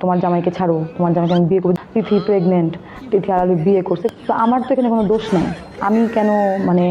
তোমার জামাইকে ছাড়ো, তোমার জামাইকে আমি বিয়ে করবো, তিথি প্রেগনেন্ট, তিথি আর আলু বিয়ে করছে, তো আমার তো এখানে কোনো দোষ নেই, আমি কেন মানে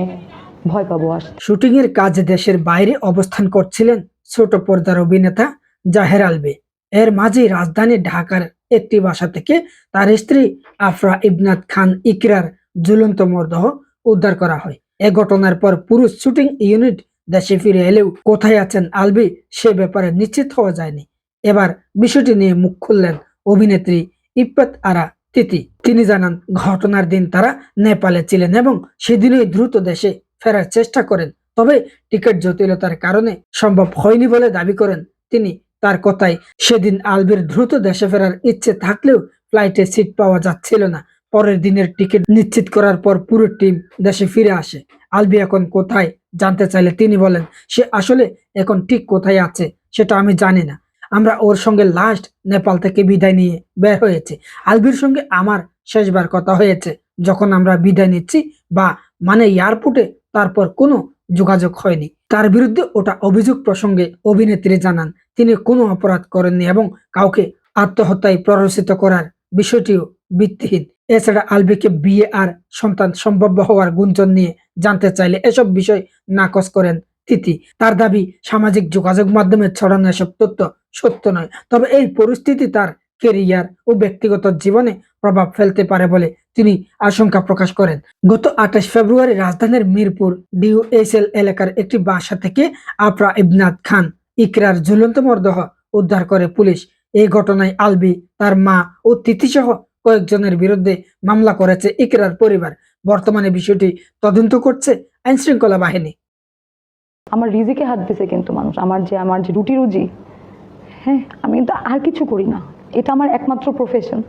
ভয় পাবো আসতে। শুটিং এর কাজে দেশের বাইরে অবস্থান করছিলেন ছোট পর্দার অভিনেতা জাহের আলভী। এর মাঝেই রাজধানী ঢাকার একটি বাসা থেকে তার স্ত্রী আফরা ইবনাত খান ইকরার ঝুলন্ত মরদেহ উদ্ধার করা হয়। এ ঘটনার পর পুরো শুটিং ইউনিট দেশে ফিরে এলেও কোথায় আছেন আলভী সে ব্যাপারে নিশ্চিত হওয়া যায়নি। এবার বিষয়টি নিয়ে মুখ খুললেন অভিনেত্রী ইফফত আরা তিথি। তিনি জানান, ঘটনার দিন তারা নেপালে ছিলেন এবং সেদিনই দ্রুত দেশে ফেরার চেষ্টা করেন, তবে টিকিট জটিলতার কারণে সম্ভব হয়নি বলে দাবি করেন তিনি। তার কথায়, সেদিন আলভীর দ্রুত দেশে ফেরার ইচ্ছে থাকলেও ফ্লাইটে সিট পাওয়া যাচ্ছিল না। পরের দিনের টিকিট নিশ্চিত করার পর পুরো টিম দেশে ফিরে আসে। আলভী এখন কোথায় জানতে চাইলে তিনি বলেন, সে আসলে এখন ঠিক কোথায় আছে সেটা আমি জানি না। আমরা ওর সঙ্গে লাস্ট নেপাল থেকে বিদায় নিয়ে বের হয়েছে। আলভীর সঙ্গে আমার শেষবার কথা হয়েছে যখন আমরা বিদায় নিচ্ছি, বা মানে এয়ারপোর্টে, তারপর কোনো যোগাযোগ হয়নি। তার বিরুদ্ধে ওটা অভিযোগ প্রসঙ্গে অভিনেত্রী জানান, তিনি কোনো অপরাধ করেননি এবং কাউকে আত্মহত্যায় প্ররোচিত করার বিষয়টিও ভিত্তিহীন। এছাড়া আলভীকে বিয়ে আর সন্তান সম্ভব হওয়ার গুঞ্জন নিয়ে জানতে চাইলে এসব বিষয় নাকচ করেন তিথি। তার দাবি, সামাজিক যোগাযোগ মাধ্যমে ছড়ানো এসব তথ্য সত্য নয়, তবে এই পরিস্থিতি তার কেরিয়ার ও ব্যক্তিগত জীবনে প্রভাব ফেলতে পারে বলে তিনি আশঙ্কা প্রকাশ করেন। গত 28 ফেব্রুয়ারি রাজধানীর মিরপুর ডিউএসএল এলাকার একটি বাসা থেকে আফরা ইবনাত খান ইকরার ঝুলন্ত মরদেহ উদ্ধার করে পুলিশ। এই ঘটনায় আলভী, তার মা ও তিথি সহ কয়েকজনের বিরুদ্ধে মামলা করেছে ইকরার পরিবার। বর্তমানে বিষয়টি তদন্ত করছে আইন শৃঙ্খলা বাহিনী। আমার রিজিকে হাত দিছে কিন্তু মানুষ, আমার যে রুটি রুজি, হ্যাঁ, আমি কিন্তু আর কিছু করি না, এটা আমার একমাত্র প্রফেশন।